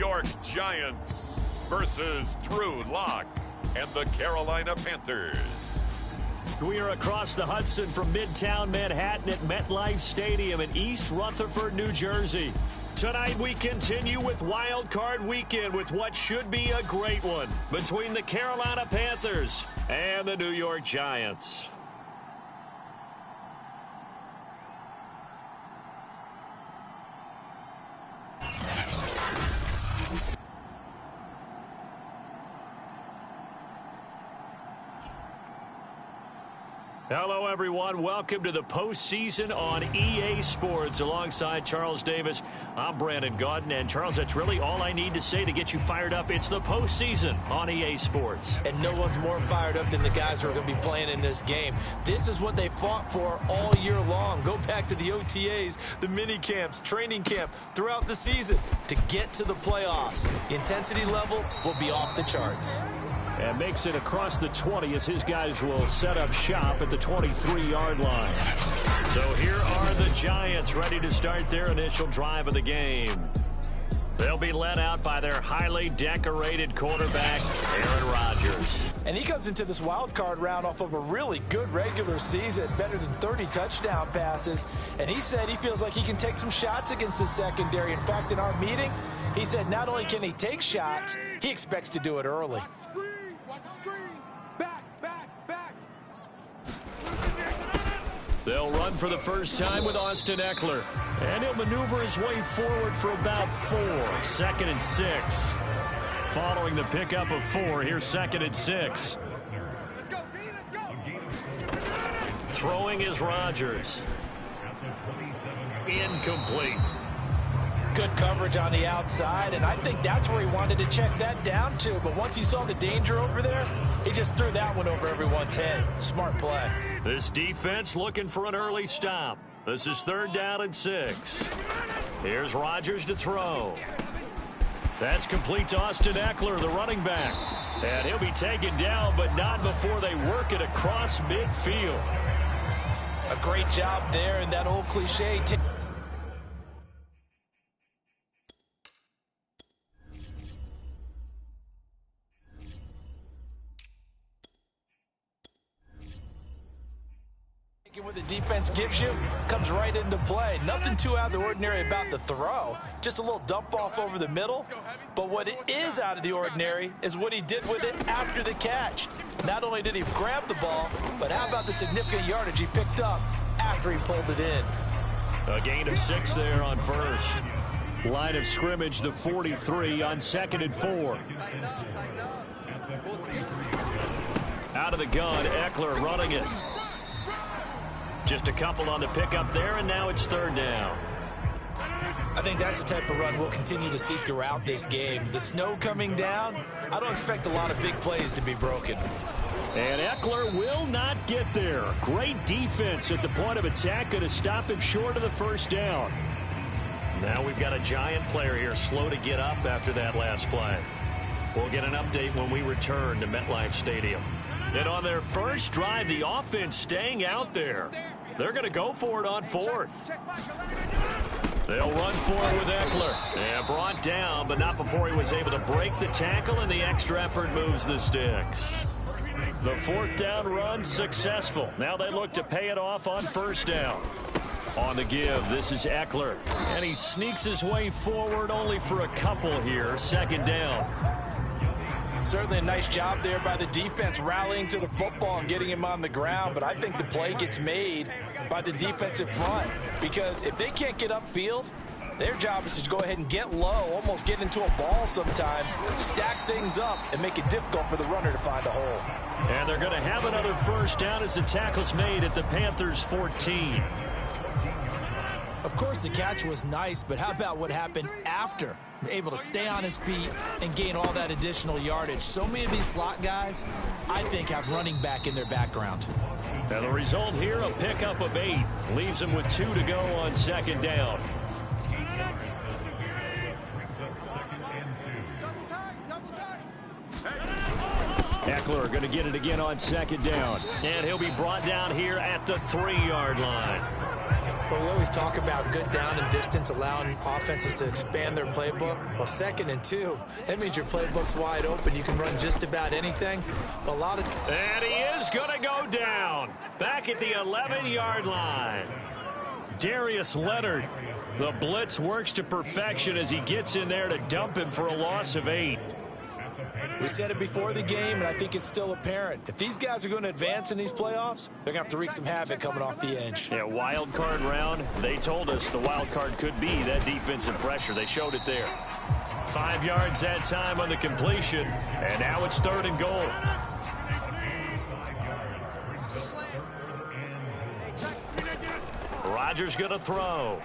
York Giants versus Drew Lock and the Carolina Panthers. We are across the Hudson from Midtown Manhattan at MetLife Stadium in East Rutherford, New Jersey. Tonight we continue with Wild Card Weekend with what should be a great one between the Carolina Panthers and the New York Giants. Hello, everyone. Welcome to the postseason on EA Sports. Alongside Charles Davis, I'm Brandon Gaudin. And, Charles, that's really all I need to say to get you fired up. It's the postseason on EA Sports. And no one's more fired up than the guys who are going to be playing in this game. This is what they fought for all year long. Go back to the OTAs, the mini camps, training camp, throughout the season to get to the playoffs. The intensity level will be off the charts. And makes it across the 20 as his guys will set up shop at the 23-yard line. So here are the Giants ready to start their initial drive of the game. They'll be led out by their highly decorated quarterback, Aaron Rodgers. And he comes into this wild card round off of a really good regular season, better than 30 touchdown passes. And he said he feels like he can take some shots against the secondary. In fact, in our meeting, he said not only can he take shots, he expects to do it early. They'll run for the first time with Austin Eckler. And he'll maneuver his way forward for about 4. 2nd and 6. Following the pickup of 4, here's 2nd and 6. Let's go, B, let's go. Throwing is Rodgers. Incomplete. Good coverage on the outside, and I think that's where he wanted to check that down to. But once he saw the danger over there, he just threw that one over everyone's head. Smart play. This defense looking for an early stop. This is 3rd down and 6. Here's Rodgers to throw. That's complete to Austin Eckler, the running back. And he'll be taken down, but not before they work it across midfield. A great job there, and that old cliche. What the defense gives you comes right into play. Nothing too out of the ordinary about the throw. Just a little dump off over the middle. But what is out of the ordinary is what he did with it after the catch. Not only did he grab the ball, but how about the significant yardage he picked up after he pulled it in. A gain of 6 there on first. Line of scrimmage, the 43 on 2nd and 4. Out of the gun, Eckler running it. Just a couple on the pickup there, and now it's 3rd down. I think that's the type of run we'll continue to see throughout this game. The snow coming down, I don't expect a lot of big plays to be broken. And Eckler will not get there. Great defense at the point of attack, going to stop him short of the 1st down. Now we've got a Giant player here slow to get up after that last play. We'll get an update when we return to MetLife Stadium. And on their first drive, the offense staying out there. They're going to go for it on 4th. They'll run for it with Eckler. And brought down, but not before he was able to break the tackle, and the extra effort moves the sticks. The 4th down run successful. Now they look to pay it off on 1st down. On the give, this is Eckler. And he sneaks his way forward only for a couple here. 2nd down. Certainly a nice job there by the defense rallying to the football and getting him on the ground, but I think the play gets made by the defensive front because if they can't get upfield, their job is to go ahead and get low, almost get into a ball sometimes, stack things up, and make it difficult for the runner to find a hole. And they're going to have another 1st down as the tackle's made at the Panthers 14. Of course, the catch was nice, but how about what happened after? Able to stay on his feet and gain all that additional yardage. So many of these slot guys, I think, have running back in their background. And the result here, a pickup of 8. Leaves him with 2 to go on 2nd down. Eckler going to get it again on 2nd down. And he'll be brought down here at the 3-yard line. Well, we always talk about good down and distance, allowing offenses to expand their playbook. Well, 2nd and 2, that means your playbook's wide open. You can run just about anything. And he is going to go down. Back at the 11-yard line. Darius Leonard. The blitz works to perfection as he gets in there to dump him for a loss of 8. We said it before the game, and I think it's still apparent. If these guys are going to advance in these playoffs, they're going to have to wreak some havoc coming off the edge. Yeah, wild card round. They told us the wild card could be that defensive pressure. They showed it there. 5 yards that time on the completion, and now it's 3rd and goal. Rodgers going to throw.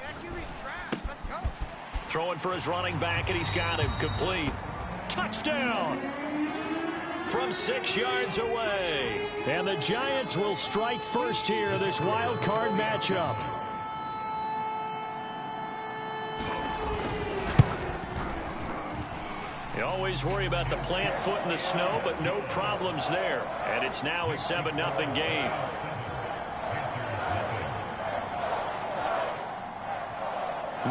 Throwing for his running back, and he's got him complete. Touchdown from 6 yards away. And the Giants will strike first here, this wild card matchup. You always worry about the plant foot in the snow, but no problems there. And it's now a 7-0 game.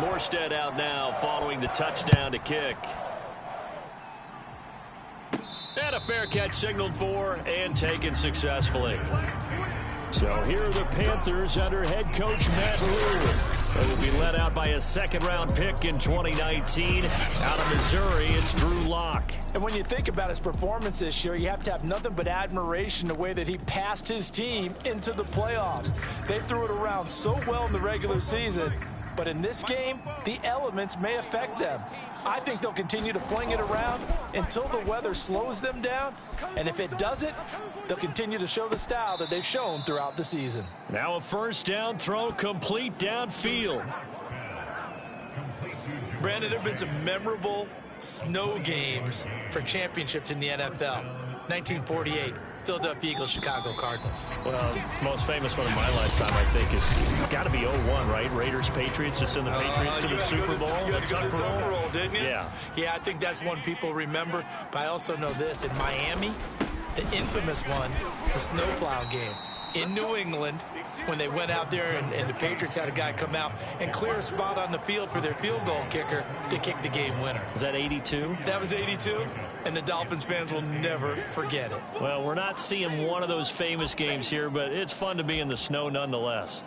Morstead out now following the touchdown to kick. And a fair catch signaled for and taken successfully. So here are the Panthers under head coach Matt Rhule. They will be led out by a 2nd-round pick in 2019. Out of Missouri, it's Drew Lock. And when you think about his performance this year, you have to have nothing but admiration the way that he passed his team into the playoffs. They threw it around so well in the regular season. But in this game, the elements may affect them. I think they'll continue to fling it around until the weather slows them down. And if it doesn't, they'll continue to show the style that they've shown throughout the season. Now a 1st down throw complete downfield. Brandon, there have been some memorable snow games for championships in the NFL. 1948. Philadelphia Eagles, Chicago Cardinals. Well, the most famous one in my lifetime, I think, is got to be 01, right? Raiders, Patriots, to send the Patriots to the Super Bowl. You had to go to the Tuck roll, didn't you? Yeah. Yeah, I think that's one people remember. But I also know this. In Miami, the infamous one, the snowplow game. In New England, when they went out there and the Patriots had a guy come out and clear a spot on the field for their field goal kicker to kick the game winner. Is that 82? That was 82, and the Dolphins fans will never forget it. Well, we're not seeing one of those famous games here, but it's fun to be in the snow nonetheless.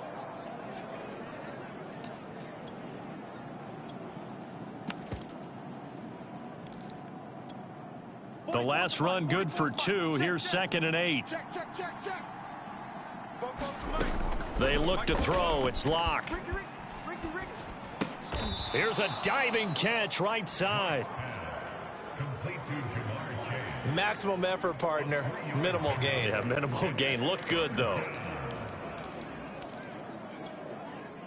The last run good for 2. Here's 2nd and 8. They look to throw. It's Lock. Here's a diving catch right side. Maximum effort, partner. Minimal gain. Yeah, minimal gain. Looked good, though.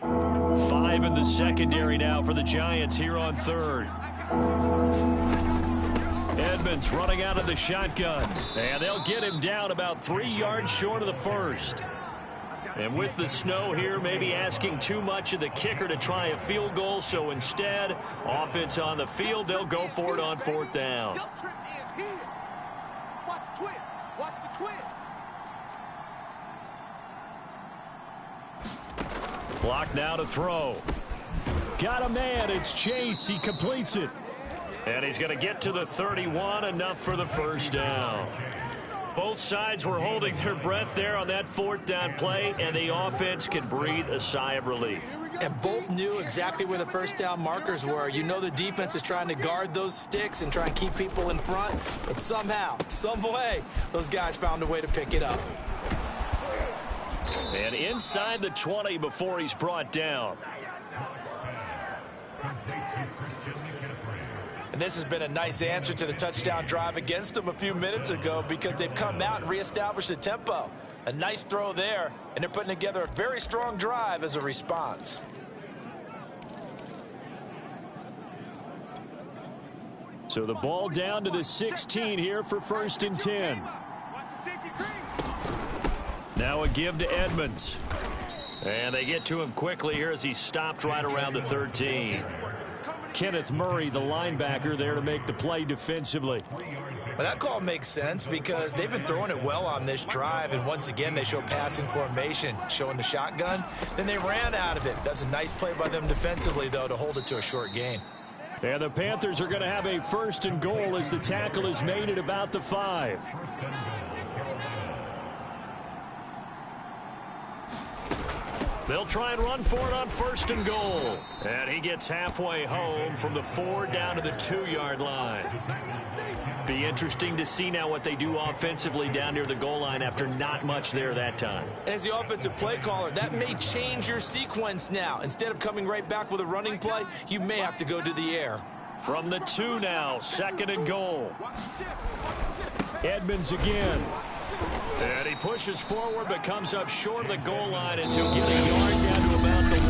5 in the secondary now for the Giants here on 3rd. Edmonds running out of the shotgun. And they'll get him down about 3 yards short of the 1st. And with the snow here, maybe asking too much of the kicker to try a field goal. So instead, offense on the field, they'll go for it on 4th down. Watch the twist. Watch the twist. Block now to throw. Got a man. It's Chase. He completes it. And he's going to get to the 31. Enough for the 1st down. Both sides were holding their breath there on that 4th down play, and the offense can breathe a sigh of relief. And both knew exactly where the 1st down markers were. You know the defense is trying to guard those sticks and try and keep people in front, but somehow, some way, those guys found a way to pick it up. And inside the 20 before he's brought down. And this has been a nice answer to the touchdown drive against them a few minutes ago because they've come out and reestablished the tempo. A nice throw there, and they're putting together a very strong drive as a response. So the ball down to the 16 here for 1st and 10. Now a give to Edmonds. And they get to him quickly here as he stopped right around the 13. Kenneth Murray, the linebacker, there to make the play defensively. Well, that call makes sense because they've been throwing it well on this drive, and once again, they show passing formation, showing the shotgun. Then they ran out of it. That's a nice play by them defensively, though, to hold it to a short gain. And the Panthers are going to have a 1st and goal as the tackle is made at about the 5. They'll try and run for it on 1st and goal. And he gets halfway home from the 4 down to the 2-yard line. Be interesting to see now what they do offensively down near the goal line after not much there that time. As the offensive play caller, that may change your sequence now. Instead of coming right back with a running play, you may have to go to the air. From the 2 now, 2nd and goal. Edmonds again. And he pushes forward but comes up short of the goal line as he'll get a yard down to about the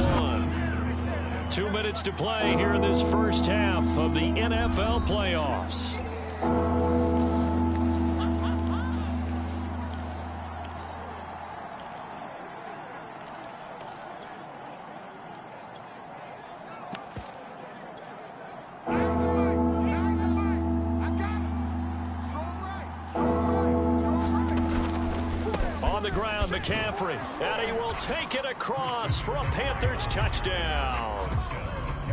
1. 2 minutes to play here in this first half of the NFL playoffs. McCaffrey, and he will take it across for a Panthers touchdown.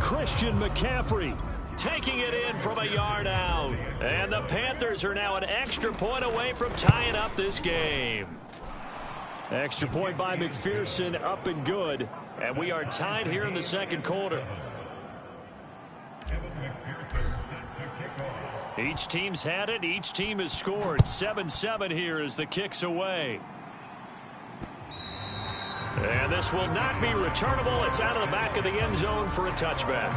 Christian McCaffrey taking it in from a yard out. And the Panthers are now an extra point away from tying up this game. Extra point by McPherson, up and good. And we are tied here in the 2nd quarter. Each team's had it. Each team has scored. 7-7 here as the kick's away. And this will not be returnable. It's out of the back of the end zone for a touchback.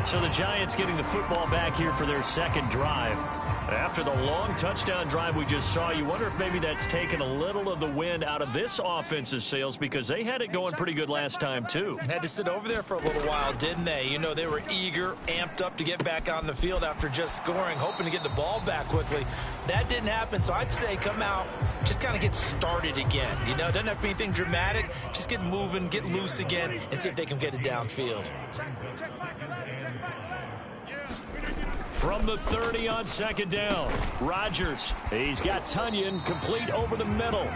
So the Giants getting the football back here for their 2nd drive. After the long touchdown drive we just saw, you wonder if maybe that's taken a little of the wind out of this offense's sails because they had it going pretty good last time too. Had to sit over there for a little while, didn't they? You know, they were eager, amped up to get back on the field after just scoring, hoping to get the ball back quickly. That didn't happen, so I'd say come out, just kind of get started again. You know, doesn't have to be anything dramatic. Just get moving, get loose again, and see if they can get it downfield. From the 30 on 2nd down, Rodgers. He's got Tunyon complete over the middle.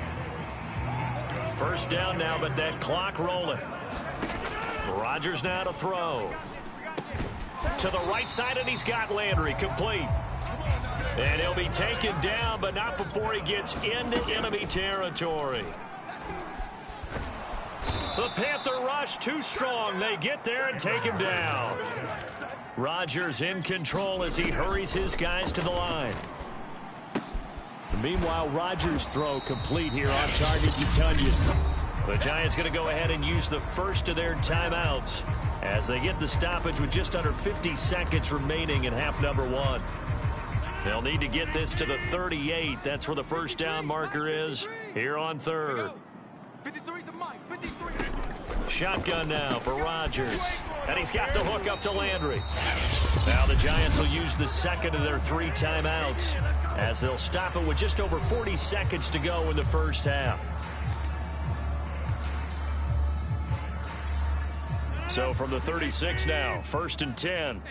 1st down now, but that clock rolling. Rodgers now to throw. To the right side, and he's got Landry complete. And he'll be taken down, but not before he gets into enemy territory. The Panther rush too strong. They get there and take him down. Rodgers in control as he hurries his guys to the line. Meanwhile, Rodgers' throw complete here on target to Tunyon. The Giants going to go ahead and use the first of their timeouts as they get the stoppage with just under 50 seconds remaining in half number 1. They'll need to get this to the 38. That's where the 1st down marker is here on 3rd. 53's the mic. 53. Shotgun now for Rodgers. And he's got the hook up to Landry. Now the Giants will use the 2nd of their 3 timeouts as they'll stop it with just over 40 seconds to go in the 1st half. So from the 36 now, 1st and 10.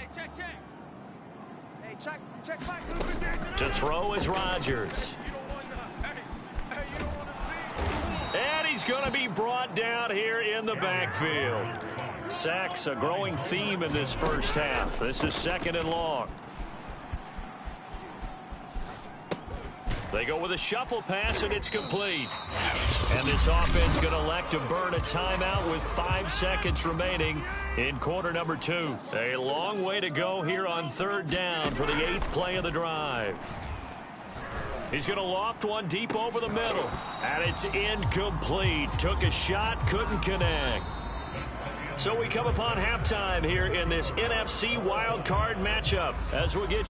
To throw is Rodgers. And he's going to be brought down here in the backfield. Sacks a growing theme in this 1st half. This is 2nd and long. They go with a shuffle pass, and it's complete. And this offense going to elect to burn a timeout with 5 seconds remaining in quarter number 2. A long way to go here on 3rd down for the 8th play of the drive. He's going to loft one deep over the middle. And it's incomplete. Took a shot, couldn't connect. So we come upon halftime here in this NFC wildcard matchup as we'll get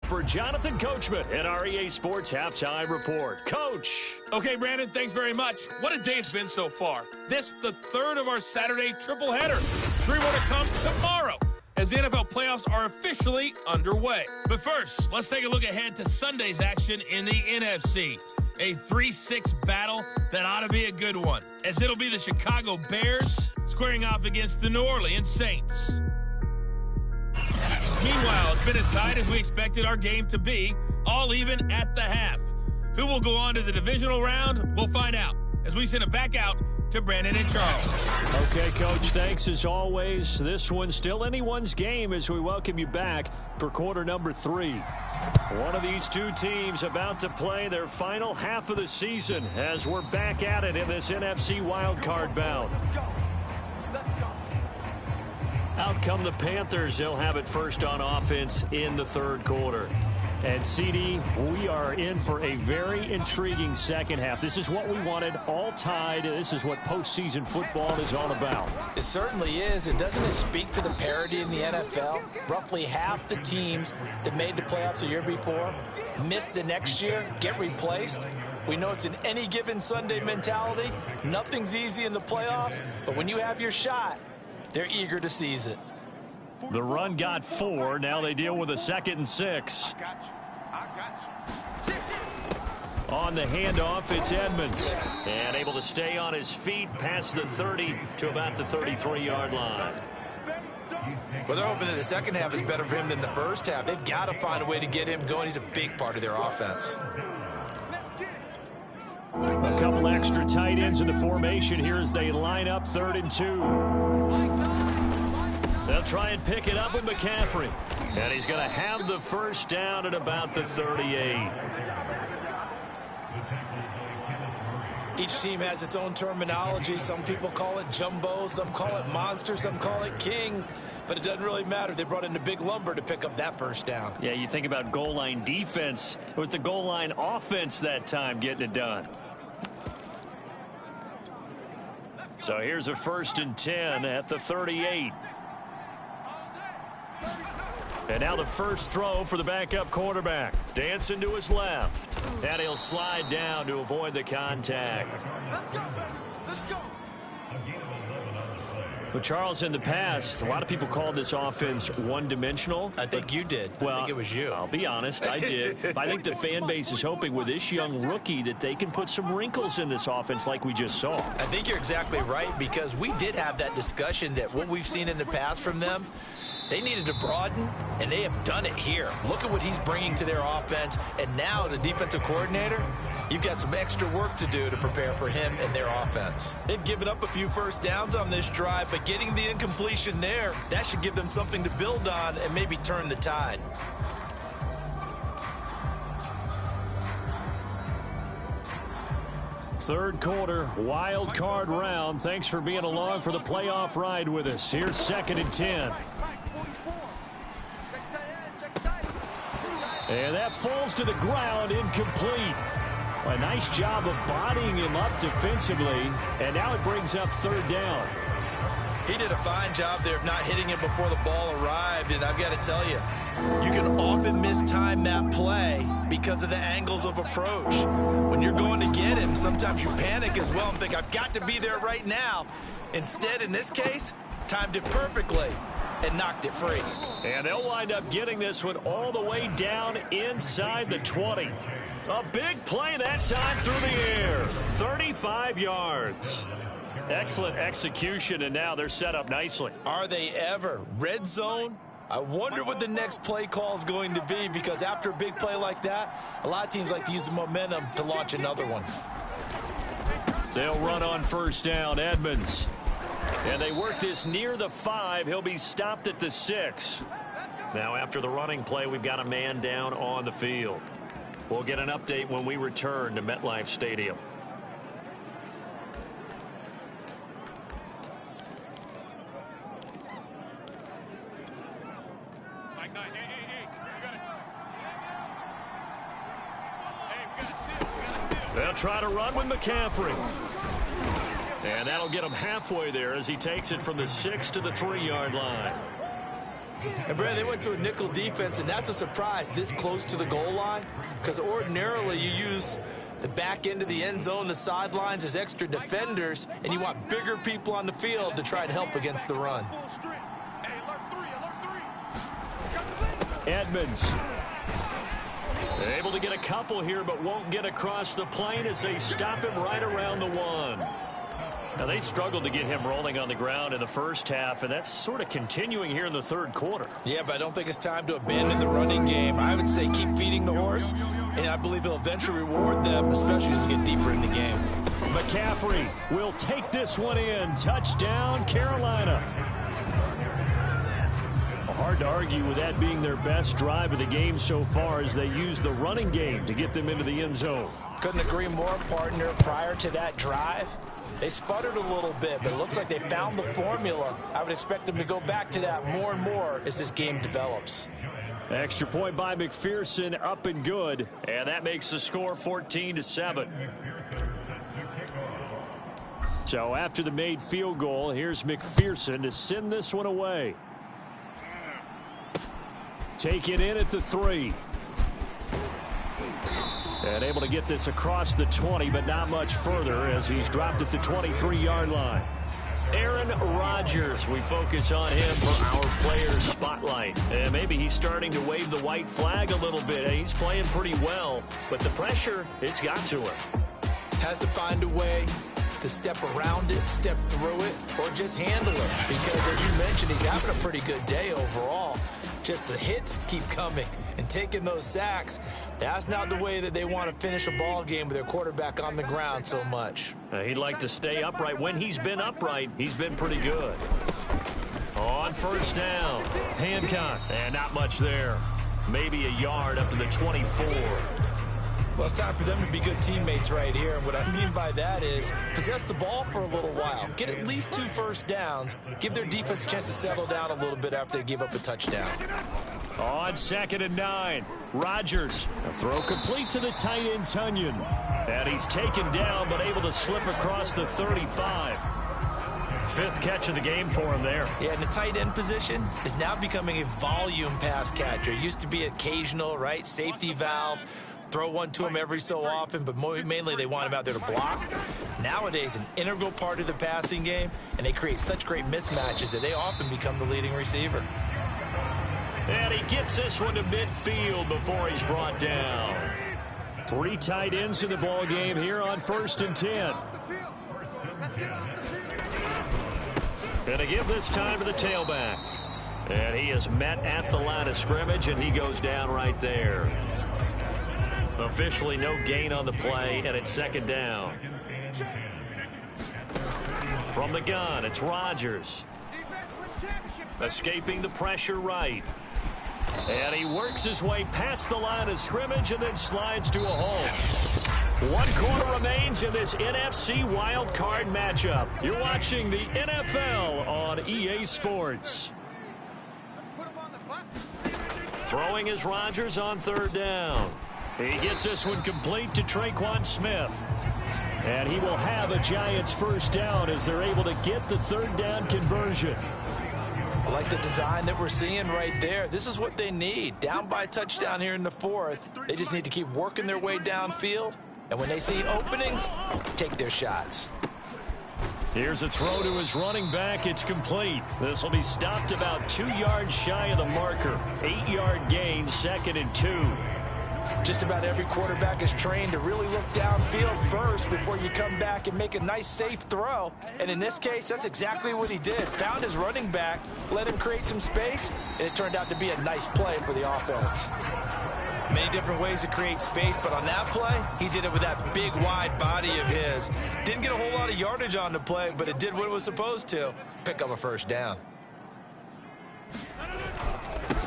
for Jonathan Coachman in our EA Sports Halftime Report. Coach. Okay, Brandon, thanks very much. What a day it's been so far. This the 3rd of our Saturday triple header. 3 more to come tomorrow as the NFL playoffs are officially underway. But first, let's take a look ahead to Sunday's action in the NFC. A 3-6 battle that ought to be a good one, as it'll be the Chicago Bears squaring off against the New Orleans Saints. Meanwhile, it's been as tight as we expected our game to be, all even at the half. Who will go on to the divisional round? We'll find out as we send it back out to Brandon and Charles. Okay, Coach, thanks as always. This one's still anyone's game as we welcome you back for quarter number 3. One of these two teams about to play their final half of the season as we're back at it in this NFC wildcard bout. Out come the Panthers. They'll have it first on offense in the third quarter. And, CD, we are in for a very intriguing second half. This is what we wanted, all tied. This is what postseason football is all about. It certainly is. And doesn't it speak to the parity in the NFL? Roughly half the teams that made the playoffs the year before miss the next year, get replaced. We know it's an any given Sunday mentality. Nothing's easy in the playoffs, but when you have your shot, they're eager to seize it. The run got 4. Now they deal with a 2nd and 6. On the handoff, it's Edmonds. And able to stay on his feet past the 30 to about the 33-yard line. Well, they're hoping that the second half is better for him than the first half. They've got to find a way to get him going. He's a big part of their offense. A couple extra tight ends in the formation here as they line up 3rd and 2. They'll try and pick it up with McCaffrey. And he's going to have the first down at about the 38. Each team has its own terminology. Some people call it jumbo, some call it monster, some call it king. But it doesn't really matter. They brought in the big lumber to pick up that first down. Yeah, you think about goal line defense with the goal line offense that time getting it done. So here's a 1st and 10 at the 38. And now the first throw for the backup quarterback. Dancing to his left. And he'll slide down to avoid the contact. Let's go. But Charles, in the past, a lot of people called this offense one-dimensional. I think you did. Well, I think it was you. I'll be honest, I did. I think the fan base is hoping with this young rookie that they can put some wrinkles in this offense like we just saw. I think you're exactly right, because we did have that discussion that what we've seen in the past from them, they needed to broaden, and they have done it here. Look at what he's bringing to their offense, and now as a defensive coordinator, you've got some extra work to do to prepare for him and their offense. They've given up a few first downs on this drive, but getting the incompletion there, that should give them something to build on and maybe turn the tide. Third quarter, wild card round. Thanks for being along for the playoff ride with us. Here's 2nd and 10. And that falls to the ground, incomplete. A nice job of bodying him up defensively, and now it brings up 3rd down. He did a fine job there of not hitting him before the ball arrived, and I've got to tell you, you can often mistime that play because of the angles of approach. When you're going to get him, sometimes you panic as well and think, I've got to be there right now. Instead, in this case, timed it perfectly and knocked it free. And they'll wind up getting this one all the way down inside the 20. A big play that time through the air. 35 yards. Excellent execution, and now they're set up nicely. Are they ever? Red zone? I wonder what the next play call is going to be, because after a big play like that, a lot of teams like to use the momentum to launch another one. They'll run on first down, Edmonds. And they work this near the 5. He'll be stopped at the 6. Now after the running play, we've got a man down on the field. We'll get an update when we return to MetLife Stadium. They'll try to run with McCaffrey. And that'll get him halfway there as he takes it from the 6 to the 3-yard line. And, Brad, they went to a nickel defense, and that's a surprise this close to the goal line, because ordinarily you use the back end of the end zone, the sidelines as extra defenders, and you want bigger people on the field to try and help against the run. Edmonds. Able to get a couple here, but won't get across the plane as they stop him right around the 1. Now, they struggled to get him rolling on the ground in the first half, and that's sort of continuing here in the third quarter. Yeah, but I don't think it's time to abandon the running game. I would say keep feeding the horse, and I believe he'll eventually reward them, especially as we get deeper in the game. McCaffrey will take this one in. Touchdown, Carolina. Hard to argue with that being their best drive of the game so far as they use the running game to get them into the end zone. Couldn't agree more, partner. Prior to that drive, they sputtered a little bit, but it looks like they found the formula. I would expect them to go back to that more and more as this game develops. Extra point by McPherson, up and good, and that makes the score 14-7. So after the made field goal, here's McPherson to send this one away. Take it in at the 3. And able to get this across the 20, but not much further as he's dropped at the 23-yard line. Aaron Rodgers, we focus on him for our players spotlight. And maybe he's starting to wave the white flag a little bit. He's playing pretty well, but the pressure, it's got to him. Has to find a way to step around it, step through it, or just handle it. Because as you mentioned, he's having a pretty good day overall. Just the hits keep coming and taking those sacks. That's not the way that they want to finish a ball game with their quarterback on the ground so much. He'd like to stay upright. When he's been upright, he's been pretty good. On first down, Hancock, and not much there. Maybe a yard up to the 24. Well, it's time for them to be good teammates right here. And what I mean by that is possess the ball for a little while. Get at least 2 first downs. Give their defense a chance to settle down a little bit after they give up a touchdown. On 2nd and 9, Rodgers. A throw complete to the tight end, Tunyon. And he's taken down, but able to slip across the 35. 5th catch of the game for him there. Yeah, and the tight end position is now becoming a volume pass catcher. It used to be occasional, right? Safety valve. Throw one to him every so often, but mainly they want him out there to block. Nowadays, an integral part of the passing game, and they create such great mismatches that they often become the leading receiver. And he gets this one to midfield before he's brought down. 3 tight ends in the ball game here on 1st and 10. Gonna give this time to the tailback. And he is met at the line of scrimmage, and he goes down right there. Officially no gain on the play, and it's 2nd down. From the gun, it's Rodgers. Escaping the pressure right. And he works his way past the line of scrimmage and then slides to a hole. 1 quarter remains in this NFC wild card matchup. You're watching the NFL on EA Sports. Throwing is Rodgers on 3rd down. He gets this one complete to Traquan Smith. And he will have a Giants first down as they're able to get the 3rd down conversion. I like the design that we're seeing right there. This is what they need. Down by a touchdown here in the 4th. They just need to keep working their way downfield. And when they see openings, take their shots. Here's a throw to his running back. It's complete. This will be stopped about 2 yards shy of the marker. 8-yard gain, 2nd and 2. Just about every quarterback is trained to really look downfield first before you come back and make a nice, safe throw. And in this case, that's exactly what he did. Found his running back, let him create some space, and it turned out to be a nice play for the offense. Many different ways to create space, but on that play, he did it with that big, wide body of his. Didn't get a whole lot of yardage on the play, but it did what it was supposed to. Pick up a first down.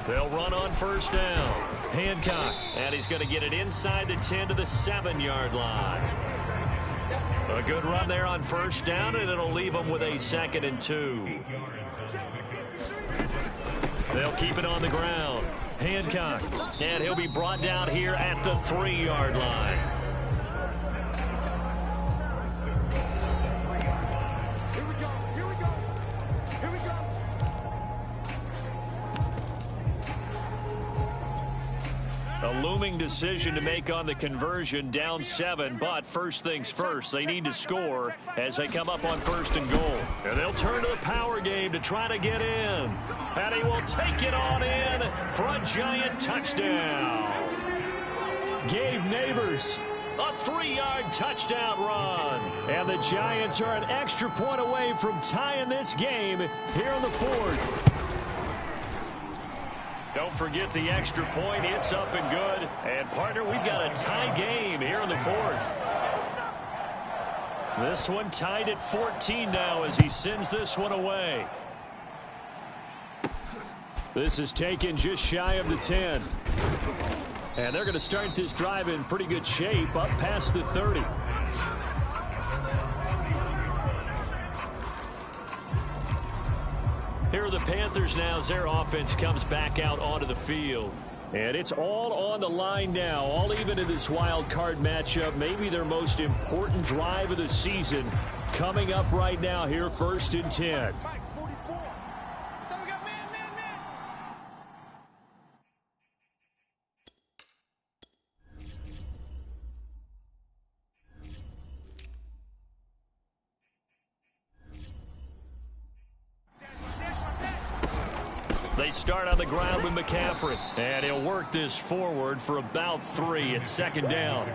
They'll run on 1st down. Hancock, and he's going to get it inside the 10 to the 7-yard line. A good run there on 1st down, and it'll leave them with a 2nd and 2. They'll keep it on the ground. Hancock, and he'll be brought down here at the 3-yard line. A looming decision to make on the conversion, down 7, but first things first, they need to score as they come up on 1st and goal. And they'll turn to the power game to try to get in. And he will take it on in for a Giant touchdown. Gabe Neighbors A 3-yard touchdown run. And the Giants are an extra point away from tying this game here in the fourth. Don't forget the extra point. It's up and good. And, partner, we've got a tie game here in the fourth. This one tied at 14 now as he sends this one away. This is taken just shy of the 10. And they're going to start this drive in pretty good shape up past the 30. Here are the Panthers now as their offense comes back out onto the field. And it's all on the line now, all even in this wild card matchup. Maybe their most important drive of the season coming up right now here, 1st and 10. They start on the ground with McCaffrey, and he'll work this forward for about 3 at 2nd down.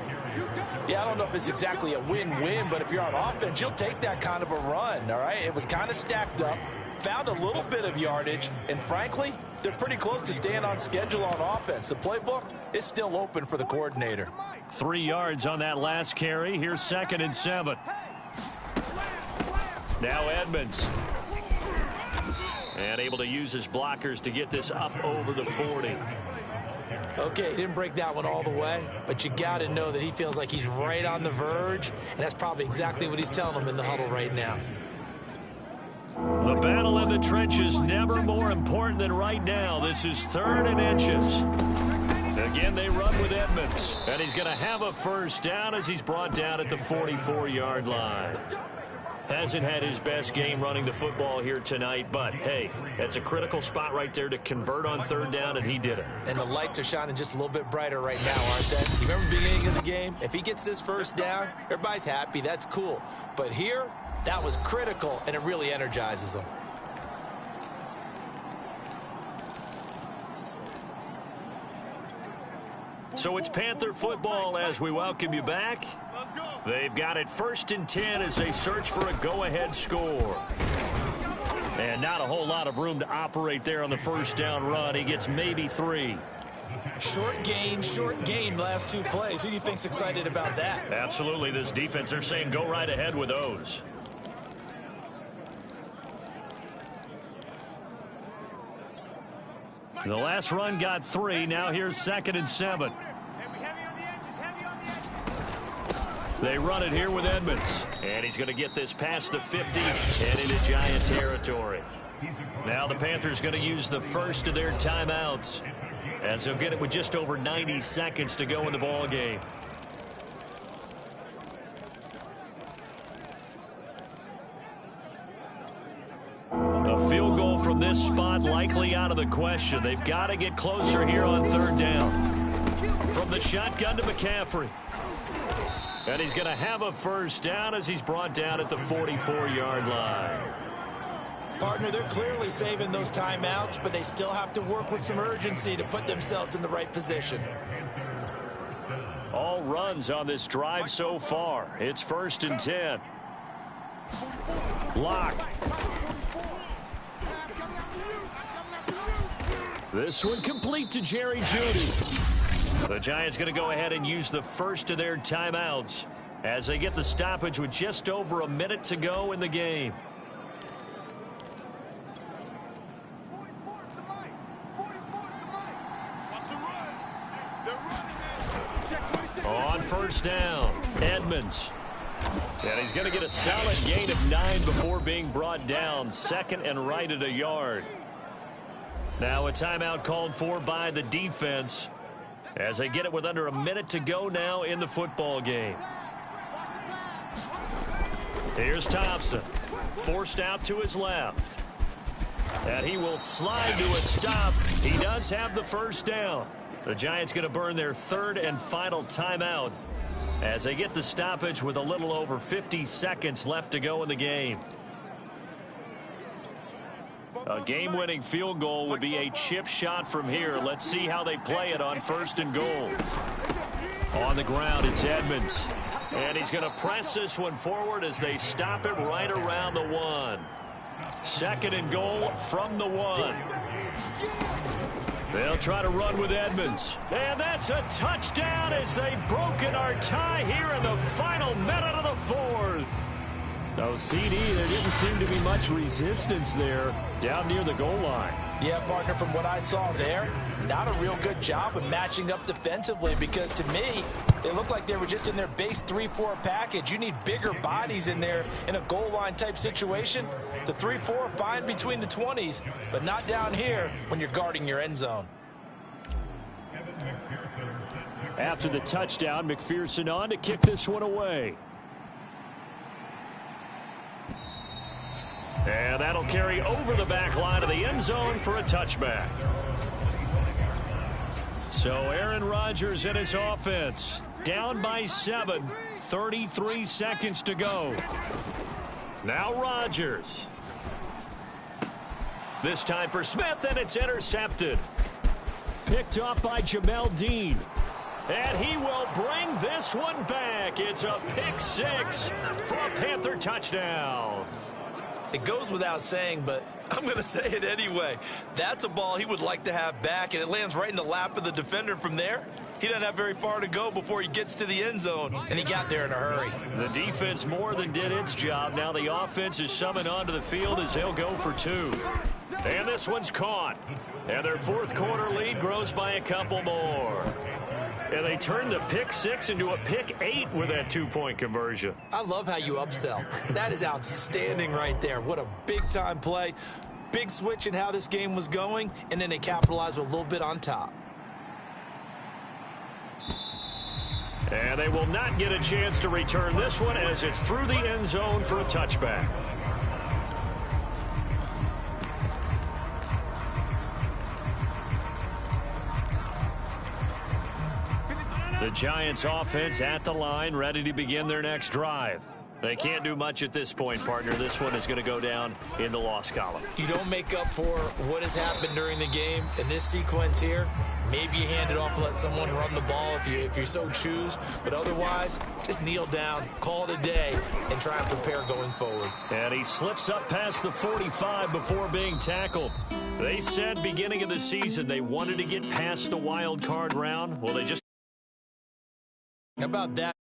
Yeah, I don't know if it's exactly a win-win, but if you're on offense, you'll take that kind of a run, all right? It was kind of stacked up, found a little bit of yardage, and frankly, they're pretty close to staying on schedule on offense. The playbook is still open for the coordinator. 3 yards on that last carry. Here's 2nd and 7. Now Edmonds. And able to use his blockers to get this up over the 40. Okay, he didn't break that one all the way, but you got to know that he feels like he's right on the verge, and that's probably exactly what he's telling them in the huddle right now. The battle in the trenches never more important than right now. This is 3rd and inches. Again, they run with Edmonds, and he's going to have a 1st down as he's brought down at the 44-yard line. Hasn't had his best game running the football here tonight, but, hey, that's a critical spot right there to convert on 3rd down, and he did it. And the lights are shining just a little bit brighter right now, aren't they? You remember the beginning of the game? If he gets this 1st down, everybody's happy. That's cool. But here, that was critical, and it really energizes them. So it's Panther football as we welcome you back. They've got it 1st and 10 as they search for a go-ahead score. And not a whole lot of room to operate there on the 1st down run. He gets maybe 3. Short gain last 2 plays. Who do you think's excited about that? Absolutely. This defense, they're saying go right ahead with those. The last run got 3. Now here's 2nd and 7. They run it here with Edmonds. And he's going to get this past the 50 and into Giant territory. Now the Panthers going to use the first of their timeouts as they'll get it with just over 90 seconds to go in the ball game. A field goal from this spot likely out of the question. They've got to get closer here on 3rd down. From the shotgun to McCaffrey. And he's going to have a 1st down as he's brought down at the 44-yard line. Partner, they're clearly saving those timeouts, but they still have to work with some urgency to put themselves in the right position. All runs on this drive so far. It's 1st and 10. Lock. This one complete to Jerry Jeudy. The Giants going to go ahead and use the first of their timeouts as they get the stoppage with just over a minute to go in the game. On 1st down, Edmonds. And he's going to get a solid gain of 9 before being brought down. 2nd and right at a yard. Now a timeout called for by the defense as they get it with under a minute to go now in the football game. Here's Thompson. Forced out to his left. And he will slide to a stop. He does have the 1st down. The Giants going to burn their 3rd and final timeout as they get the stoppage with a little over 50 seconds left to go in the game. A game-winning field goal would be a chip shot from here. Let's see how they play it on 1st and goal. On the ground, it's Edmonds. And he's going to press this one forward as they stop it right around the 1. 2nd and goal from the 1. They'll try to run with Edmonds. And that's a touchdown as they've broken our tie here in the final minute of the 4th. No, CD, there didn't seem to be much resistance there down near the goal line. Yeah, partner, from what I saw there, not a real good job of matching up defensively, because to me, they looked like they were just in their base 3-4 package. You need bigger bodies in there in a goal line type situation. The 3-4 fine between the 20s, but not down here when you're guarding your end zone. After the touchdown, McPherson on to kick this one away. And that'll carry over the back line of the end zone for a touchback. So Aaron Rodgers and his offense down by 7, 33 seconds to go. Now Rodgers. This time for Smith, and it's intercepted. Picked off by Jamel Dean. And he will bring this one back. It's a pick 6 for a Panther touchdown. It goes without saying, but I'm going to say it anyway. That's a ball he would like to have back, and it lands right in the lap of the defender. From there, he doesn't have very far to go before he gets to the end zone, and he got there in a hurry. The defense more than did its job. Now the offense is summoned onto the field as they'll go for 2. And this one's caught. And their 4th quarter lead grows by a couple more. And they turned the pick 6 into a pick 8 with that 2-point conversion. I love how you upsell. That is outstanding right there. What a big-time play. Big switch in how this game was going, and then they capitalized a little bit on top. And they will not get a chance to return this one as it's through the end zone for a touchback. The Giants offense at the line, ready to begin their next drive. They can't do much at this point, partner. This one is going to go down in the loss column. You don't make up for what has happened during the game in this sequence here. Maybe you hand it off and let someone run the ball if you so choose. But otherwise, just kneel down, call it a day, and try and prepare going forward. And he slips up past the 45 before being tackled. They said beginning of the season they wanted to get past the wild card round. Well, they just... How about that?